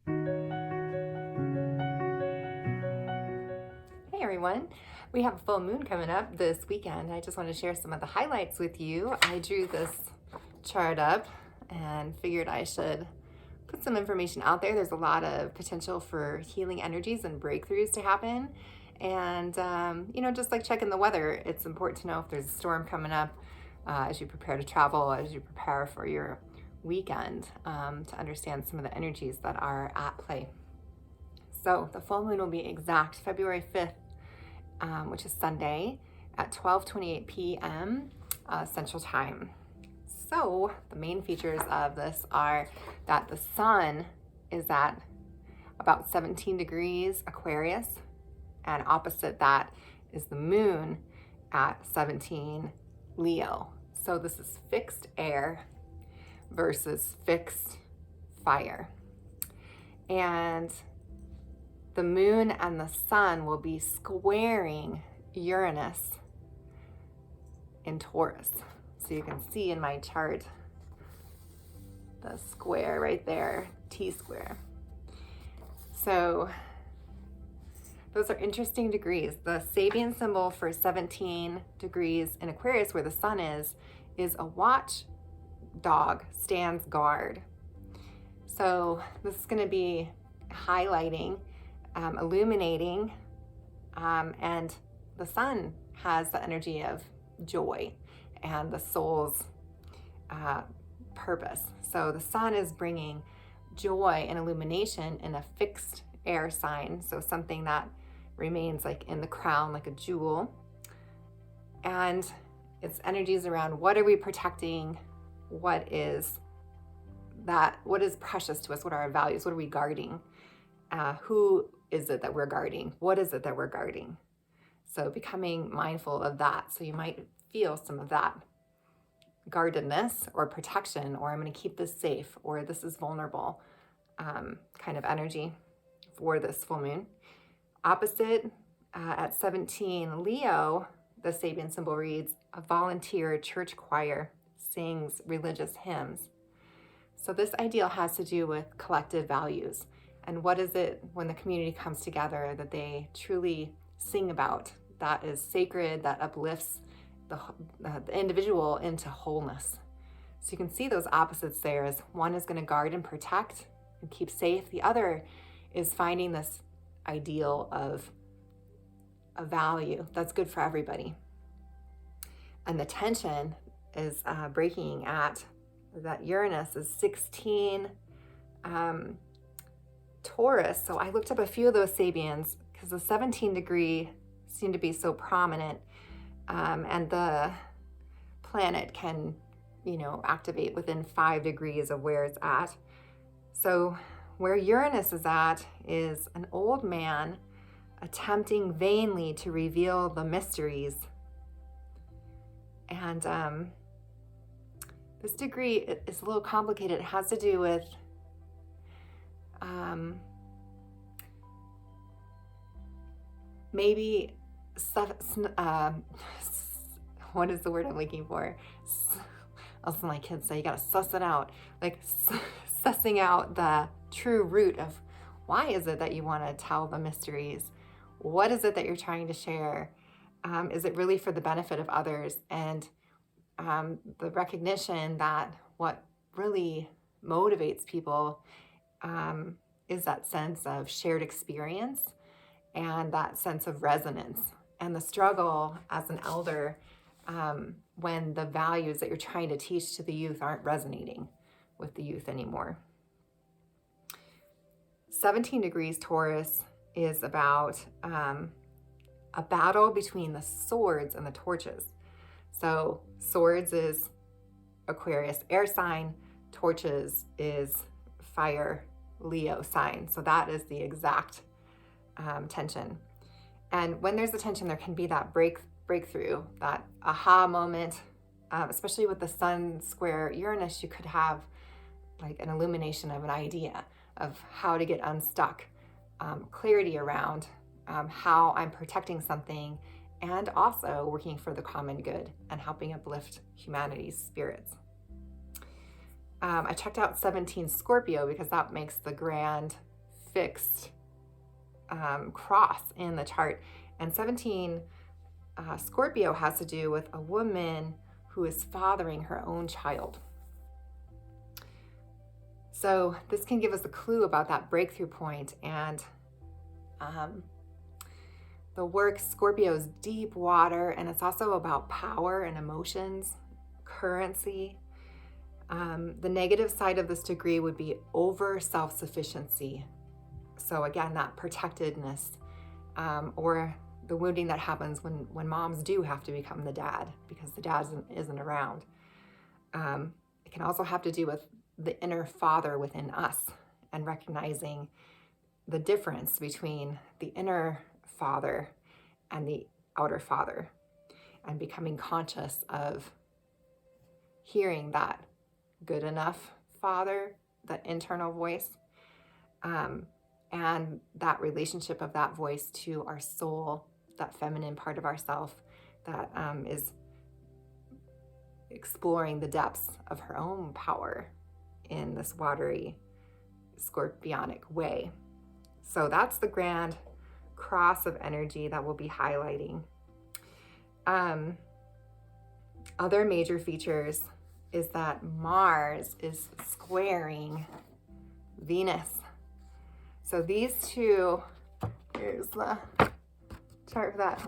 Hey everyone, we have a full moon coming up this weekend. I just want to share some of the highlights with you. I drew this chart up and figured I should put some information out there. There's a lot of potential for healing energies and breakthroughs to happen. And, just like checking the weather, it's important to know if there's a storm coming up as you prepare to travel, as you prepare for your weekend, to understand some of the energies that are at play. So the full moon will be exact February 5th, which is Sunday at 12:28 p.m. Central Time. So the main features of this are that the sun is at about 17 degrees Aquarius, and opposite that is the moon at 17 Leo. So this is fixed air versus fixed fire. And the moon and the sun will be squaring Uranus in Taurus. So you can see in my chart the square right there, T square. So those are interesting degrees. The Sabian symbol for 17 degrees in Aquarius, where the sun is a watch dog stands guard. So this is going to be highlighting, illuminating, and the sun has the energy of joy and the soul's purpose. So the sun is bringing joy and illumination in a fixed air sign, so something that remains like in the crown, like a jewel. And its energies around what are we protecting, what is precious to us, what are our values, what are we guarding, who is it that we're guarding, what is it that we're guarding. So becoming mindful of that. So you might feel some of that guardedness or protection, or I'm going to keep this safe, or this is vulnerable kind of energy for this full moon. Opposite at 17 Leo, the Sabian symbol reads, a volunteer church choir sings religious hymns. So this ideal has to do with collective values. And what is it when the community comes together that they truly sing about that is sacred, that uplifts the individual into wholeness? So you can see those opposites there, as one is going to guard and protect and keep safe. The other is finding this ideal of a value that's good for everybody. And the tension is breaking at that Uranus is 16 Taurus. So I looked up a few of those Sabians because the 17 degree seemed to be so prominent, and the planet can, activate within 5 degrees of where it's at. So where Uranus is at is an old man attempting vainly to reveal the mysteries. And this degree is a little complicated. It has to do with maybe what is the word I'm looking for? Also, my kids say you gotta suss it out, like sussing out the true root of why is it that you want to tell the mysteries? What is it that you're trying to share? Is it really for the benefit of others? And the recognition that what really motivates people is that sense of shared experience and that sense of resonance, and the struggle as an elder when the values that you're trying to teach to the youth aren't resonating with the youth anymore. 17 degrees Taurus is about a battle between the swords and the torches. So swords is Aquarius air sign, torches is fire Leo sign. So that is the exact tension. And when there's a tension, there can be that breakthrough, that aha moment, especially with the sun square Uranus. You could have like an illumination of an idea of how to get unstuck, clarity around how I'm protecting something, and also working for the common good and helping uplift humanity's spirits. I checked out 17 Scorpio because that makes the grand fixed cross in the chart. And 17 Scorpio has to do with a woman who is fathering her own child. So this can give us a clue about that breakthrough point. And the work, Scorpio's deep water, and it's also about power and emotions, currency. The negative side of this degree would be over self-sufficiency. So again, that protectedness, or the wounding that happens when moms do have to become the dad because the dad isn't around. It can also have to do with the inner father within us and recognizing the difference between the inner father and the outer father, and becoming conscious of hearing that good enough father, that internal voice, and that relationship of that voice to our soul, that feminine part of ourself that is exploring the depths of her own power in this watery, scorpionic way. So that's the grand cross of energy that we'll be highlighting. Other major features is that Mars is squaring Venus. So these two, here's the chart for that.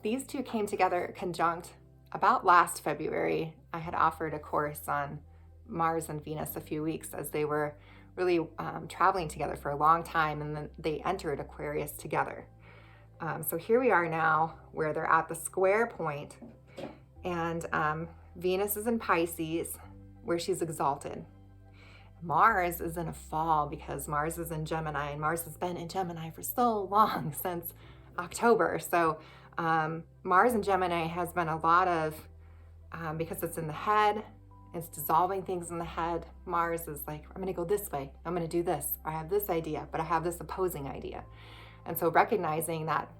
These two came together conjunct about last February. I had offered a course on Mars and Venus a few weeks as they were really traveling together for a long time, and then they entered Aquarius together. So here we are now where they're at the square point, and Venus is in Pisces where she's exalted. Mars is in a fall because Mars is in Gemini, and Mars has been in Gemini for so long, since October. So Mars in Gemini has been a lot of, because it's in the head, it's dissolving things in the head. Mars is like, I'm going to go this way. I'm going to do this. I have this idea, but I have this opposing idea. And so recognizing that,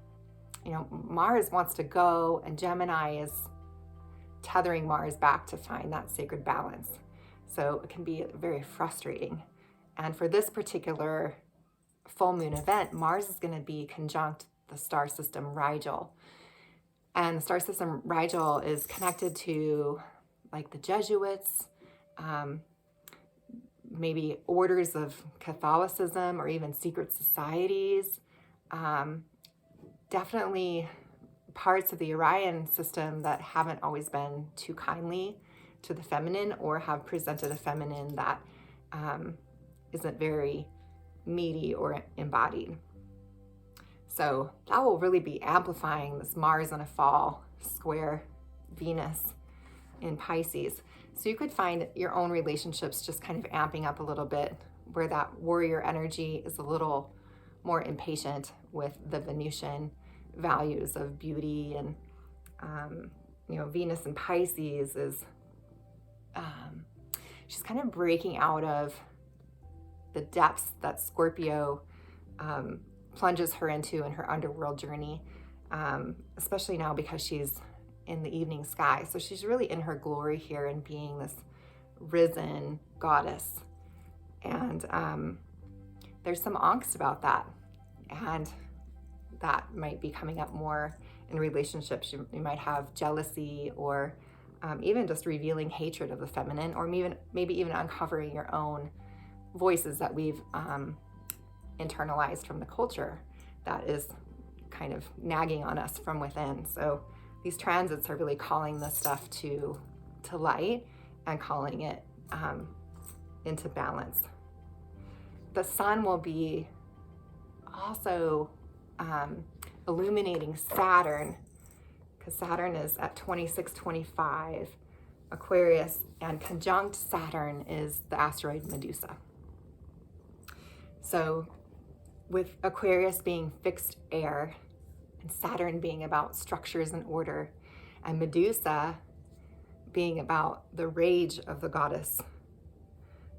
Mars wants to go, and Gemini is tethering Mars back to find that sacred balance. So it can be very frustrating. And for this particular full moon event, Mars is going to be conjunct the star system Rigel. And the star system Rigel is connected to like the Jesuits, maybe orders of Catholicism, or even secret societies. Definitely parts of the Orion system that haven't always been too kindly to the feminine, or have presented a feminine that isn't very meaty or embodied. So that will really be amplifying this Mars in a fall square Venus in Pisces. So you could find your own relationships just kind of amping up a little bit, where that warrior energy is a little more impatient with the Venusian values of beauty. And Venus in Pisces is she's kind of breaking out of the depths that Scorpio plunges her into in her underworld journey, especially now because she's in the evening sky. So she's really in her glory here and being this risen goddess. And there's some angst about that. And that might be coming up more in relationships. You might have jealousy, or even just revealing hatred of the feminine, or maybe even uncovering your own voices that we've internalized from the culture that is kind of nagging on us from within. So these transits are really calling this stuff to light and calling it into balance. The sun will be also illuminating Saturn, because Saturn is at 2625 Aquarius, and conjunct Saturn is the asteroid Medusa. So with Aquarius being fixed air, and Saturn being about structures and order, and Medusa being about the rage of the goddess,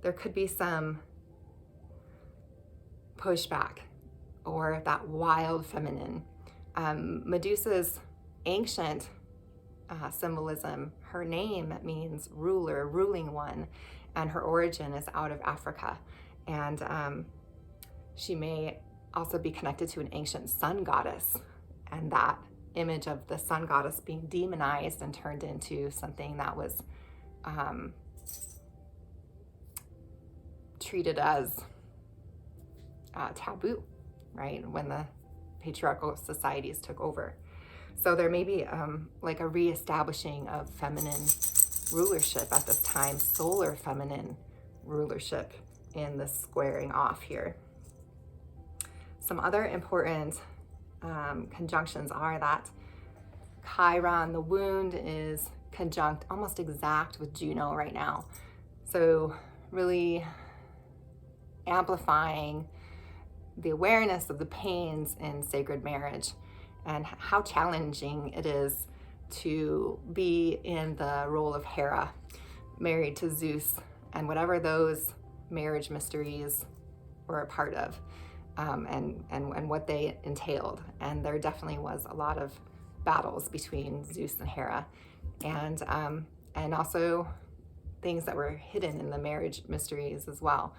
there could be some pushback, or that wild feminine. Medusa's ancient symbolism, her name means ruler, ruling one, and her origin is out of Africa. And She may also be connected to an ancient sun goddess, and that image of the sun goddess being demonized and turned into something that was treated as taboo, right? When the patriarchal societies took over. So there may be like a reestablishing of feminine rulership at this time, solar feminine rulership in the squaring off here. Some other important conjunctions are that Chiron, the wound, is conjunct almost exact with Juno right now. So really amplifying the awareness of the pains in sacred marriage and how challenging it is to be in the role of Hera, married to Zeus, and whatever those marriage mysteries were a part of, and what they entailed. And there definitely was a lot of battles between Zeus and Hera, and also things that were hidden in the marriage mysteries as well.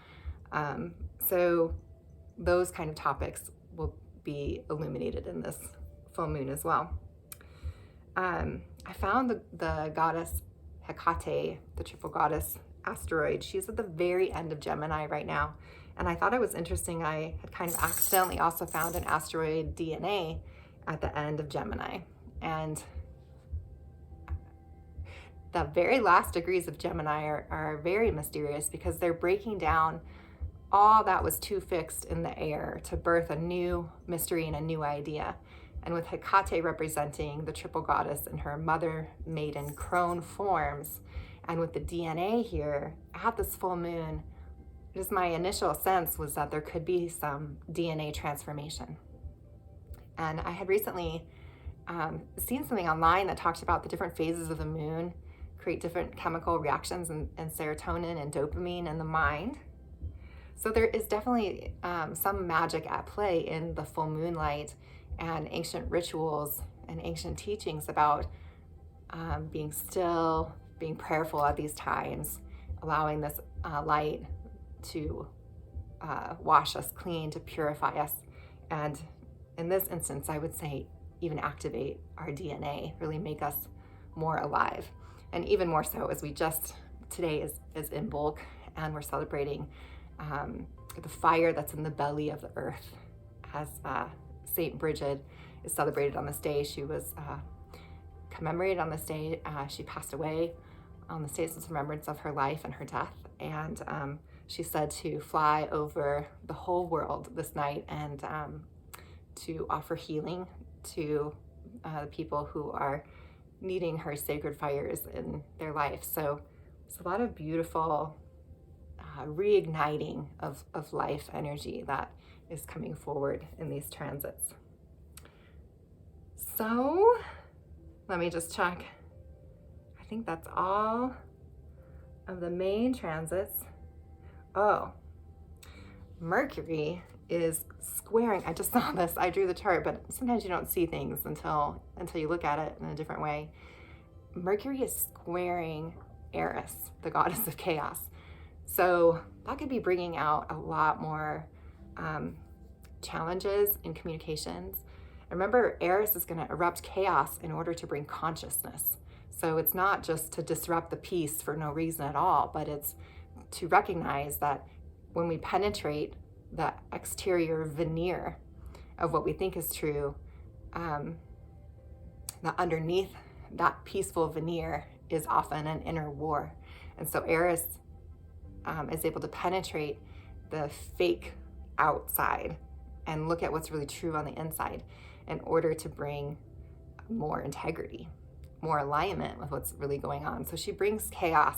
So those kind of topics will be illuminated in this full moon as well. I found the goddess Hecate, the triple goddess asteroid. She's at the very end of Gemini right now. And I thought it was interesting. I had kind of accidentally also found an asteroid DNA at the end of Gemini. And the very last degrees of Gemini are very mysterious because they're breaking down all that was too fixed in the air to birth a new mystery and a new idea. And with Hecate representing the triple goddess in her mother, maiden, crone forms, and with the DNA here at this full moon, just my initial sense was that there could be some DNA transformation. And I had recently seen something online that talked about the different phases of the moon create different chemical reactions and serotonin and dopamine in the mind. So there is definitely some magic at play in the full moonlight and ancient rituals and ancient teachings about being still, being prayerful at these times, allowing this light to wash us clean, to purify us. And in this instance, I would say even activate our DNA, really make us more alive. And even more so as we just, today is in bulk, and we're celebrating the fire that's in the belly of the earth. As Saint Bridget is celebrated on this day, she was commemorated on this day. She passed away on this day as a remembrance of her life and her death. And she's said to fly over the whole world this night and to offer healing to the people who are needing her sacred fires in their life. So it's a lot of beautiful reigniting of life energy that is coming forward in these transits. So let me just check. I think that's all of the main transits. Oh, Mercury is squaring. I just saw this. I drew the chart, but sometimes you don't see things until you look at it in a different way. Mercury is squaring Eris, the goddess of chaos. So that could be bringing out a lot more challenges in communications. And remember, Eris is going to erupt chaos in order to bring consciousness. So it's not just to disrupt the peace for no reason at all, but it's to recognize that when we penetrate the exterior veneer of what we think is true, that underneath that peaceful veneer is often an inner war. And so Eris is able to penetrate the fake outside and look at what's really true on the inside in order to bring more integrity, more alignment with what's really going on. So she brings chaos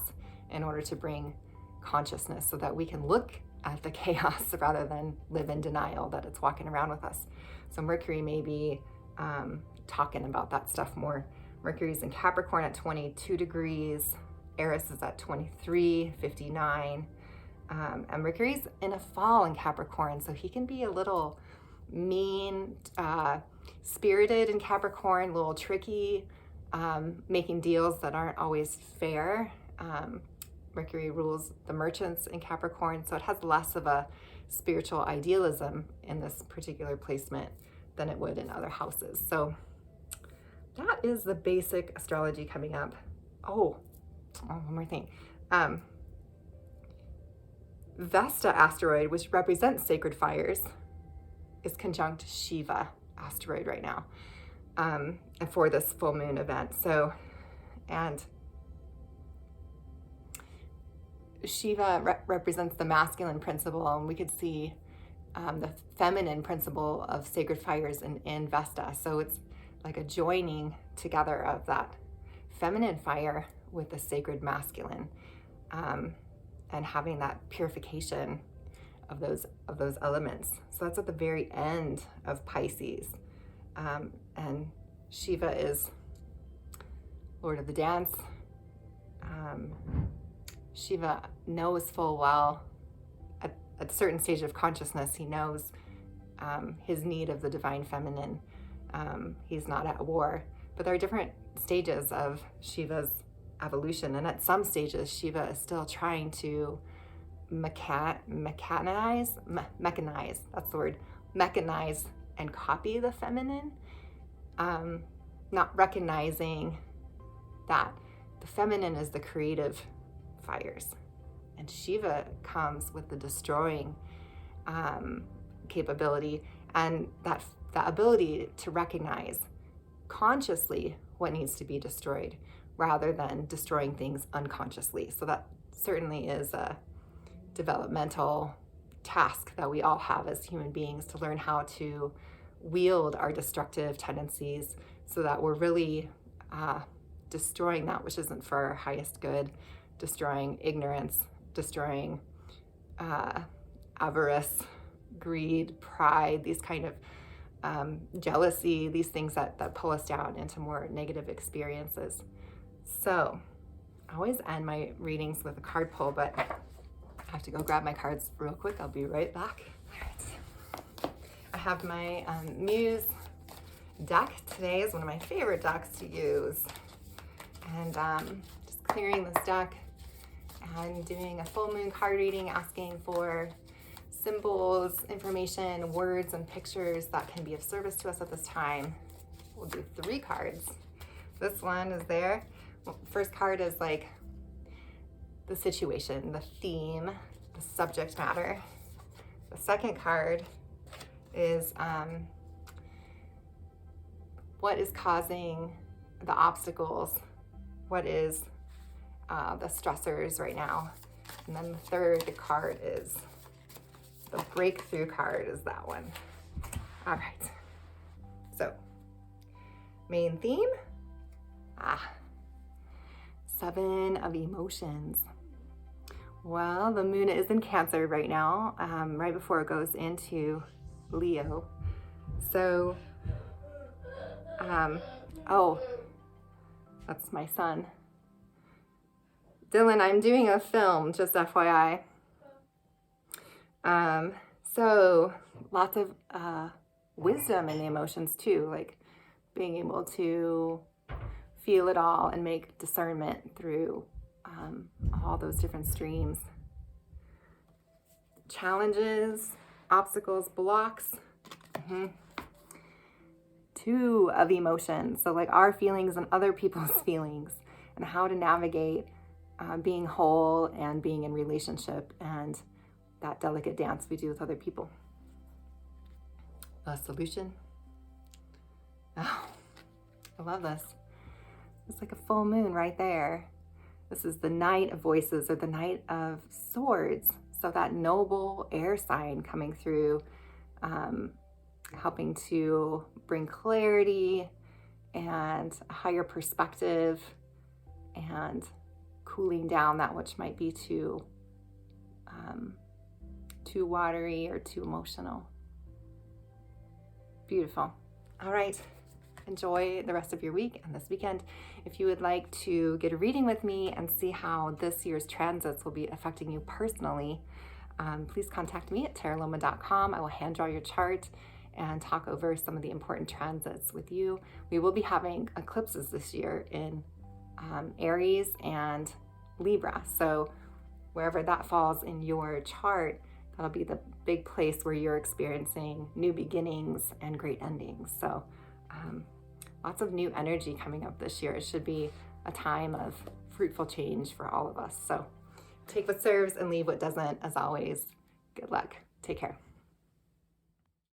in order to bring consciousness so that we can look at the chaos rather than live in denial that it's walking around with us. So Mercury may be talking about that stuff more. Mercury's in Capricorn at 22 degrees. Eris is at 23:59. And Mercury's in a fall in Capricorn, so he can be a little mean, spirited in Capricorn, a little tricky, making deals that aren't always fair. Mercury rules the merchants in Capricorn, so it has less of a spiritual idealism in this particular placement than it would in other houses. So that is the basic astrology coming up. Oh, one more thing. Vesta asteroid, which represents sacred fires, is conjunct Shiva asteroid right now for this full moon event. So, and Shiva represents the masculine principle, and we could see the feminine principle of sacred fires in Vesta. So it's like a joining together of that feminine fire with the sacred masculine, and having that purification of those elements. So that's at the very end of Pisces, and Shiva is Lord of the dance. Shiva knows full well at a certain stage of consciousness, he knows his need of the divine feminine. He's not at war, but there are different stages of Shiva's evolution, and at some stages Shiva is still trying to mechanize, that's the word, mechanize and copy the feminine, not recognizing that the feminine is the creative fires, and Shiva comes with the destroying capability, and that ability to recognize consciously what needs to be destroyed rather than destroying things unconsciously. So that certainly is a developmental task that we all have as human beings, to learn how to wield our destructive tendencies so that we're really destroying that which isn't for our highest good, destroying ignorance, destroying avarice, greed, pride, these kind of jealousy, these things that pull us down into more negative experiences. So I always end my readings with a card pull, but I have to go grab my cards real quick. I'll be right back. All right. I have my Muse deck. Today is one of my favorite decks to use. And just clearing this deck and doing a full moon card reading, asking for symbols, information, words, and pictures that can be of service to us at this time. We'll do 3 cards. This one is there. First card is like the situation, the theme, the subject matter. The second card is what is causing the obstacles, what is the stressors right now. And then the third card is the breakthrough card, is that one. All right, so main theme, 7 of emotions. Well, the moon is in Cancer right now, right before it goes into Leo. So, oh, that's my son. Dylan, I'm doing a film, just FYI. So lots of wisdom in the emotions too, like being able to feel it all and make discernment through all those different streams. Challenges, obstacles, blocks. 2 of emotions, so like our feelings and other people's feelings, and how to navigate being whole and being in relationship, and that delicate dance we do with other people. A solution. Oh, I love this. It's like a full moon right there. This is the Knight of Voices, or the Knight of Swords. So that noble air sign coming through, helping to bring clarity and a higher perspective, and cooling down that which might be too watery or too emotional. Beautiful. All right. Enjoy the rest of your week and this weekend. If you would like to get a reading with me and see how this year's transits will be affecting you personally, please contact me at taraloma.com. I will hand draw your chart and talk over some of the important transits with you. We will be having eclipses this year in Aries and Libra. So wherever that falls in your chart, that'll be the big place where you're experiencing new beginnings and great endings. So lots of new energy coming up this year. It should be a time of fruitful change for all of us. So take what serves and leave what doesn't. As always, good luck. Take care.